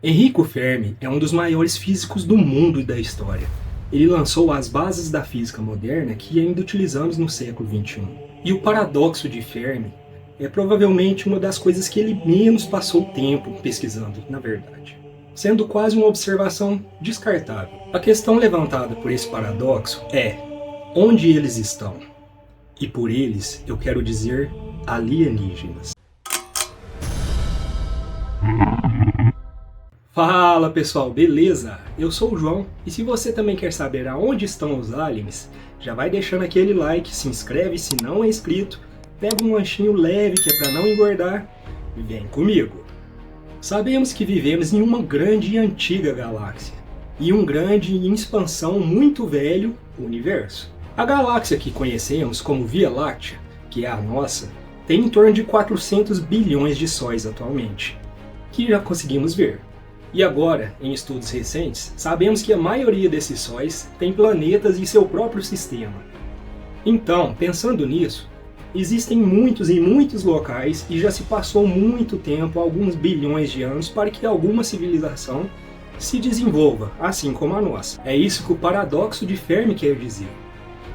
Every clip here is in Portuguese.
Enrico Fermi é um dos maiores físicos do mundo e da história. Ele lançou as bases da física moderna que ainda utilizamos no século XXI. E o paradoxo de Fermi é provavelmente uma das coisas que ele menos passou tempo pesquisando, na verdade, sendo quase uma observação descartável. A questão levantada por esse paradoxo é: onde eles estão? E por eles eu quero dizer alienígenas. Fala pessoal, beleza? Eu sou o João e se você também quer saber aonde estão os aliens, já vai deixando aquele like, se inscreve se não é inscrito, pega um lanchinho leve que é para não engordar e vem comigo. Sabemos que vivemos em uma grande e antiga galáxia e um grande e em expansão muito velho universo. A galáxia que conhecemos como Via Láctea, que é a nossa, tem em torno de 400 bilhões de sóis atualmente, que já conseguimos ver. E agora, em estudos recentes, sabemos que a maioria desses sóis tem planetas em seu próprio sistema. Então, pensando nisso, existem muitos e muitos locais e já se passou muito tempo, alguns bilhões de anos, para que alguma civilização se desenvolva, assim como a nossa. É isso que o paradoxo de Fermi quer dizer.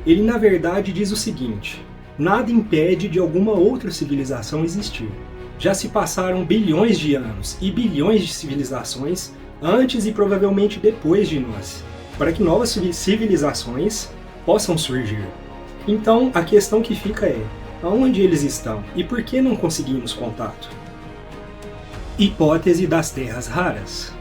Ele na verdade diz o seguinte: nada impede de alguma outra civilização existir. Já se passaram bilhões de anos e bilhões de civilizações antes e provavelmente depois de nós, para que novas civilizações possam surgir. Então a questão que fica é: aonde eles estão e por que não conseguimos contato? Hipótese das terras raras.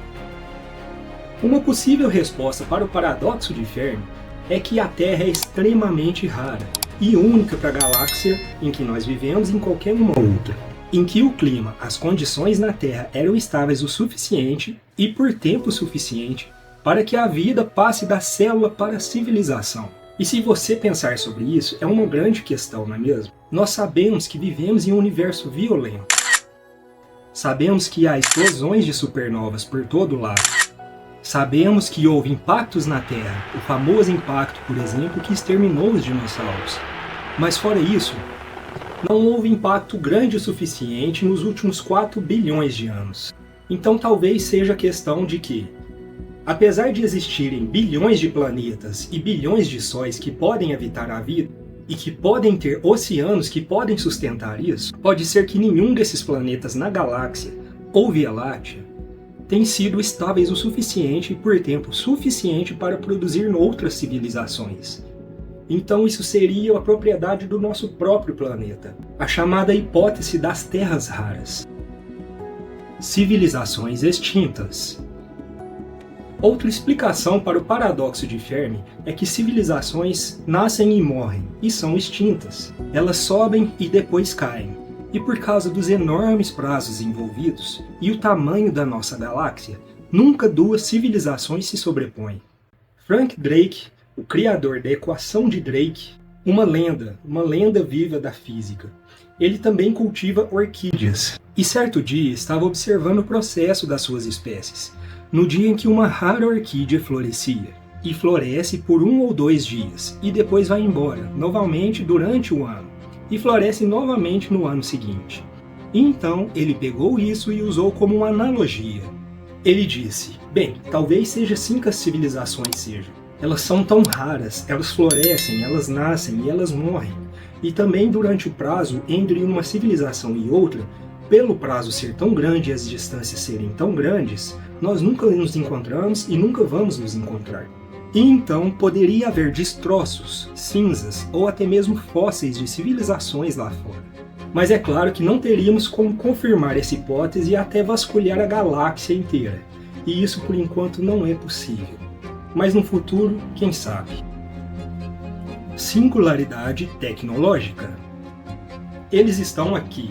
Uma possível resposta para o paradoxo de Fermi é que a Terra é extremamente rara e única para a galáxia em que nós vivemos e em qualquer uma outra, em que o clima, as condições na Terra eram estáveis o suficiente e por tempo suficiente para que a vida passe da célula para a civilização. E se você pensar sobre isso, é uma grande questão, não é mesmo? Nós sabemos que vivemos em um universo violento. Sabemos que há explosões de supernovas por todo lado. Sabemos que houve impactos na Terra, o famoso impacto, por exemplo, que exterminou os dinossauros. Mas fora isso, não houve impacto grande o suficiente nos últimos 4 bilhões de anos. Então talvez seja a questão de que, apesar de existirem bilhões de planetas e bilhões de sóis que podem habitar a vida, e que podem ter oceanos que podem sustentar isso, pode ser que nenhum desses planetas na galáxia, ou Via Láctea, tem sido estáveis o suficiente e por tempo suficiente para produzir outras civilizações. Então isso seria a propriedade do nosso próprio planeta, a chamada hipótese das terras raras. Civilizações extintas. Outra explicação para o paradoxo de Fermi é que civilizações nascem e morrem, e são extintas. Elas sobem e depois caem. E por causa dos enormes prazos envolvidos e o tamanho da nossa galáxia, nunca duas civilizações se sobrepõem. Frank Drake, o criador da equação de Drake, uma lenda viva da física, ele também cultiva orquídeas. E certo dia estava observando o processo das suas espécies, no dia em que uma rara orquídea florescia. E floresce por 1 ou 2 dias, e depois vai embora, novamente durante o ano. E floresce novamente no ano seguinte. E então ele pegou isso e usou como uma analogia. Ele disse: bem, talvez seja assim que as civilizações sejam. Elas são tão raras, elas florescem, elas nascem e elas morrem. E também durante o prazo entre uma civilização e outra, pelo prazo ser tão grande e as distâncias serem tão grandes, nós nunca nos encontramos e nunca vamos nos encontrar. E então poderia haver destroços, cinzas ou até mesmo fósseis de civilizações lá fora. Mas é claro que não teríamos como confirmar essa hipótese e até vasculhar a galáxia inteira. E isso por enquanto não é possível. Mas no futuro, quem sabe? Singularidade tecnológica. Eles estão aqui.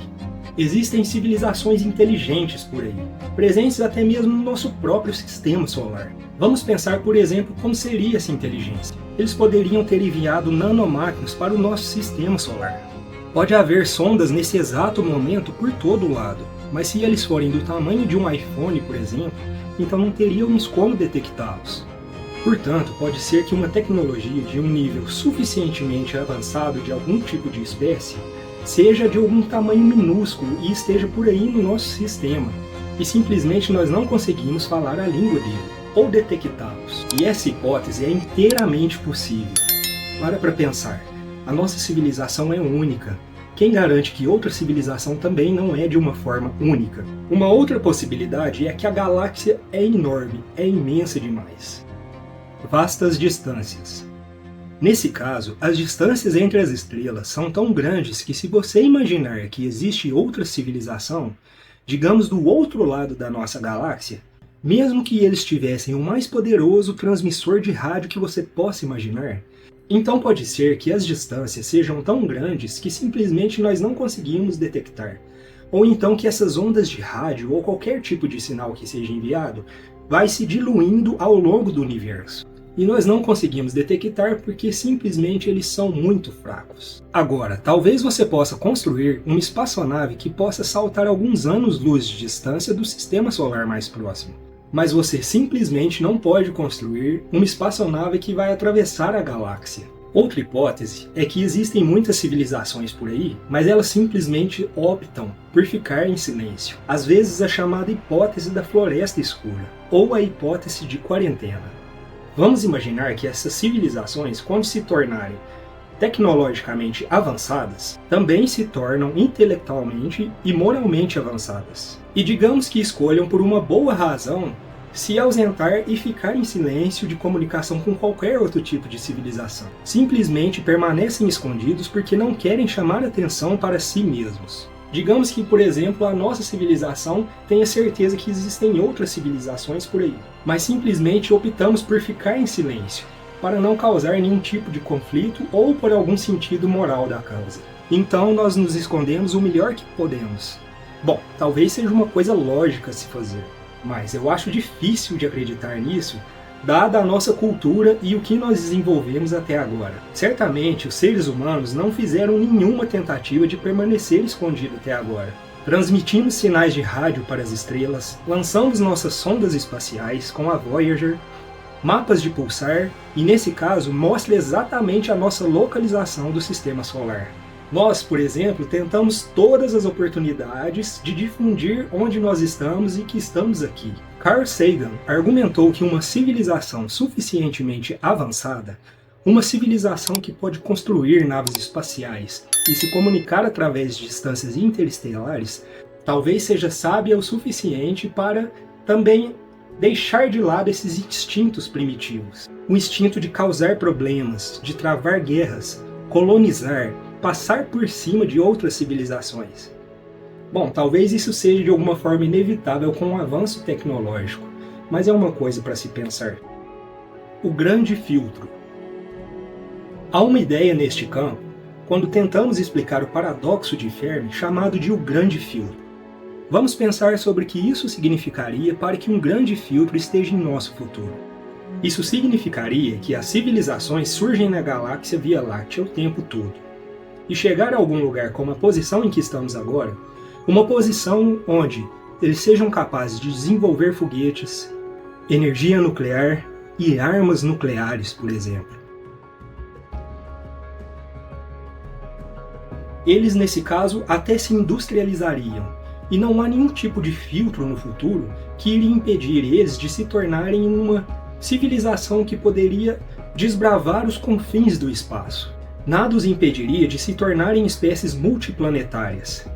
Existem civilizações inteligentes por aí, presentes até mesmo no nosso próprio sistema solar. Vamos pensar, por exemplo, como seria essa inteligência. Eles poderiam ter enviado nanomáquinas para o nosso sistema solar. Pode haver sondas nesse exato momento por todo lado, mas se eles forem do tamanho de um iPhone, por exemplo, então não teríamos como detectá-los. Portanto, pode ser que uma tecnologia de um nível suficientemente avançado de algum tipo de espécie seja de algum tamanho minúsculo e esteja por aí no nosso sistema, e simplesmente nós não conseguimos falar a língua dele, ou detectá-los. E essa hipótese é inteiramente possível. Para pensar, a nossa civilização é única. Quem garante que outra civilização também não é de uma forma única? Uma outra possibilidade é que a galáxia é enorme, é imensa demais. Vastas distâncias. Nesse caso, as distâncias entre as estrelas são tão grandes que se você imaginar que existe outra civilização, digamos do outro lado da nossa galáxia, mesmo que eles tivessem o mais poderoso transmissor de rádio que você possa imaginar, então pode ser que as distâncias sejam tão grandes que simplesmente nós não conseguimos detectar, ou então que essas ondas de rádio ou qualquer tipo de sinal que seja enviado vai se diluindo ao longo do universo. E nós não conseguimos detectar porque simplesmente eles são muito fracos. Agora, talvez você possa construir uma espaçonave que possa saltar alguns anos-luz de distância do sistema solar mais próximo. Mas você simplesmente não pode construir uma espaçonave que vai atravessar a galáxia. Outra hipótese é que existem muitas civilizações por aí, mas elas simplesmente optam por ficar em silêncio. Às vezes a chamada hipótese da floresta escura, ou a hipótese de quarentena. Vamos imaginar que essas civilizações, quando se tornarem tecnologicamente avançadas, também se tornam intelectualmente e moralmente avançadas. E digamos que escolham por uma boa razão se ausentar e ficar em silêncio de comunicação com qualquer outro tipo de civilização. Simplesmente permanecem escondidos porque não querem chamar atenção para si mesmos. Digamos que, por exemplo, a nossa civilização tenha certeza que existem outras civilizações por aí, mas simplesmente optamos por ficar em silêncio, para não causar nenhum tipo de conflito ou por algum sentido moral da causa. Então nós nos escondemos o melhor que podemos. Bom, talvez seja uma coisa lógica a se fazer, mas eu acho difícil de acreditar nisso, dada a nossa cultura e o que nós desenvolvemos até agora. Certamente, os seres humanos não fizeram nenhuma tentativa de permanecer escondido até agora. Transmitimos sinais de rádio para as estrelas, lançamos nossas sondas espaciais com a Voyager, mapas de pulsar, e nesse caso mostra exatamente a nossa localização do sistema solar. Nós, por exemplo, tentamos todas as oportunidades de difundir onde nós estamos e que estamos aqui. Carl Sagan argumentou que uma civilização suficientemente avançada, uma civilização que pode construir naves espaciais e se comunicar através de distâncias interestelares, talvez seja sábia o suficiente para também deixar de lado esses instintos primitivos. O instinto de causar problemas, de travar guerras, colonizar, passar por cima de outras civilizações. Bom, talvez isso seja de alguma forma inevitável com o avanço tecnológico, mas é uma coisa para se pensar. O grande filtro. Há uma ideia neste campo, quando tentamos explicar o paradoxo de Fermi, chamado de o grande filtro. Vamos pensar sobre o que isso significaria para que um grande filtro esteja em nosso futuro. Isso significaria que as civilizações surgem na galáxia Via Láctea o tempo todo. E chegar a algum lugar como a posição em que estamos agora, uma posição onde eles sejam capazes de desenvolver foguetes, energia nuclear e armas nucleares, por exemplo. Eles, nesse caso, até se industrializariam, e não há nenhum tipo de filtro no futuro que iria impedir eles de se tornarem uma civilização que poderia desbravar os confins do espaço. Nada os impediria de se tornarem espécies multiplanetárias,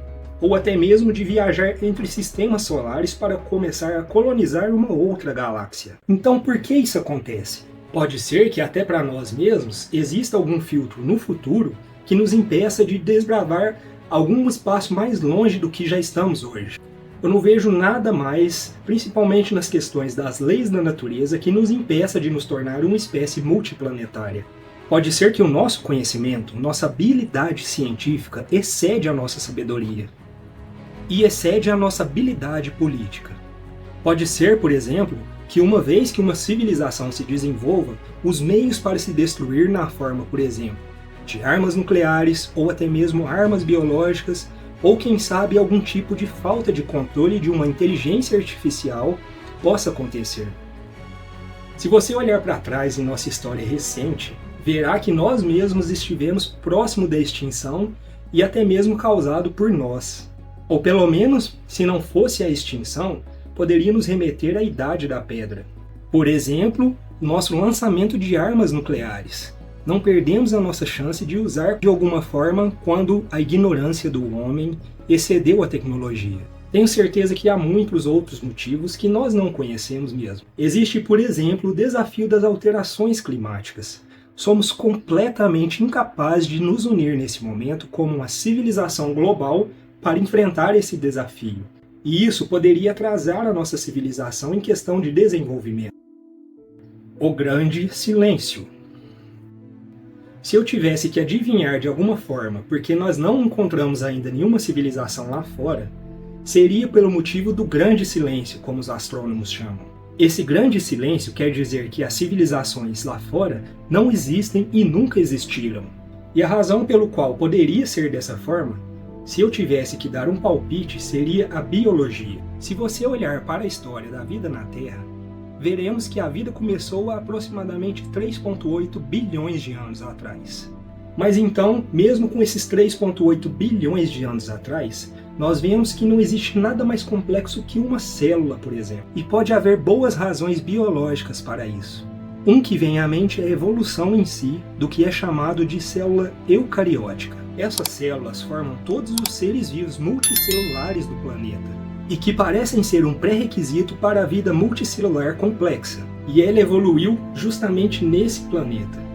ou até mesmo de viajar entre sistemas solares para começar a colonizar uma outra galáxia. Então por que isso acontece? Pode ser que até para nós mesmos exista algum filtro no futuro que nos impeça de desbravar algum espaço mais longe do que já estamos hoje. Eu não vejo nada mais, principalmente nas questões das leis da natureza, que nos impeça de nos tornar uma espécie multiplanetária. Pode ser que o nosso conhecimento, nossa habilidade científica excede a nossa sabedoria e excede a nossa habilidade política. Pode ser, por exemplo, que uma vez que uma civilização se desenvolva, os meios para se destruir na forma, por exemplo, de armas nucleares ou até mesmo armas biológicas, ou quem sabe algum tipo de falta de controle de uma inteligência artificial possa acontecer. Se você olhar para trás em nossa história recente, verá que nós mesmos estivemos próximo da extinção e até mesmo causado por nós. Ou pelo menos, se não fosse a extinção, poderia nos remeter à Idade da Pedra. Por exemplo, nosso lançamento de armas nucleares. Não perdemos a nossa chance de usar de alguma forma quando a ignorância do homem excedeu a tecnologia. Tenho certeza que há muitos outros motivos que nós não conhecemos mesmo. Existe, por exemplo, o desafio das alterações climáticas. Somos completamente incapazes de nos unir nesse momento como uma civilização global para enfrentar esse desafio. E isso poderia atrasar a nossa civilização em questão de desenvolvimento. O grande silêncio. Se eu tivesse que adivinhar de alguma forma porque nós não encontramos ainda nenhuma civilização lá fora, seria pelo motivo do grande silêncio, como os astrônomos chamam. Esse grande silêncio quer dizer que as civilizações lá fora não existem e nunca existiram. E a razão pelo qual poderia ser dessa forma, se eu tivesse que dar um palpite, seria a biologia. Se você olhar para a história da vida na Terra, veremos que a vida começou há aproximadamente 3,8 bilhões de anos atrás. Mas então, mesmo com esses 3,8 bilhões de anos atrás, nós vemos que não existe nada mais complexo que uma célula, por exemplo. E pode haver boas razões biológicas para isso. Um que vem à mente é a evolução em si do que é chamado de célula eucariótica. Essas células formam todos os seres vivos multicelulares do planeta e que parecem ser um pré-requisito para a vida multicelular complexa. E ela evoluiu justamente nesse planeta.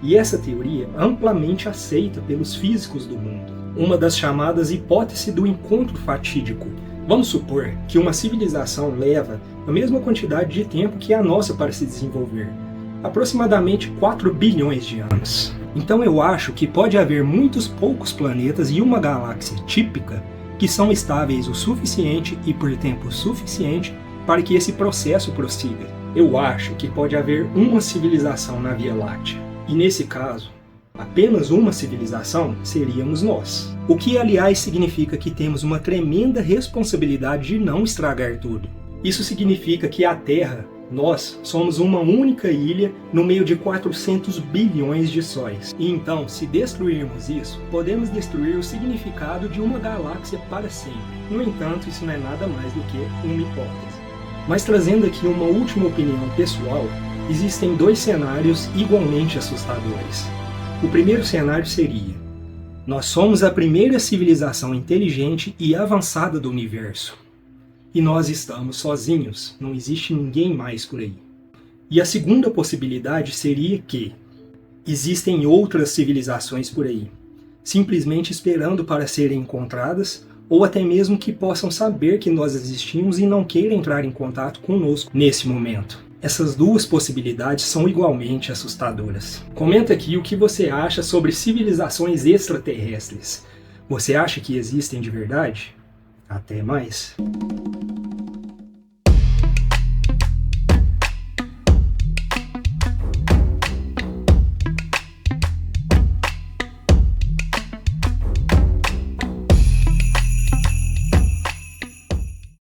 E essa teoria é amplamente aceita pelos físicos do mundo. Uma das chamadas hipótese do encontro fatídico. Vamos supor que uma civilização leva a mesma quantidade de tempo que a nossa para se desenvolver, aproximadamente 4 bilhões de anos. Então eu acho que pode haver muitos poucos planetas e uma galáxia típica que são estáveis o suficiente e por tempo suficiente para que esse processo prossiga. Eu acho que pode haver uma civilização na Via Láctea. E nesse caso, apenas uma civilização seríamos nós. O que, aliás, significa que temos uma tremenda responsabilidade de não estragar tudo. Isso significa que a Terra, nós, somos uma única ilha no meio de 400 bilhões de sóis. E então, se destruirmos isso, podemos destruir o significado de uma galáxia para sempre. No entanto, isso não é nada mais do que uma hipótese. Mas trazendo aqui uma última opinião pessoal, existem 2 cenários igualmente assustadores. O primeiro cenário seria: nós somos a primeira civilização inteligente e avançada do universo. E nós estamos sozinhos, não existe ninguém mais por aí. E a segunda possibilidade seria que existem outras civilizações por aí, simplesmente esperando para serem encontradas, ou até mesmo que possam saber que nós existimos e não queiram entrar em contato conosco nesse momento. Essas 2 possibilidades são igualmente assustadoras. Comenta aqui o que você acha sobre civilizações extraterrestres. Você acha que existem de verdade? Até mais!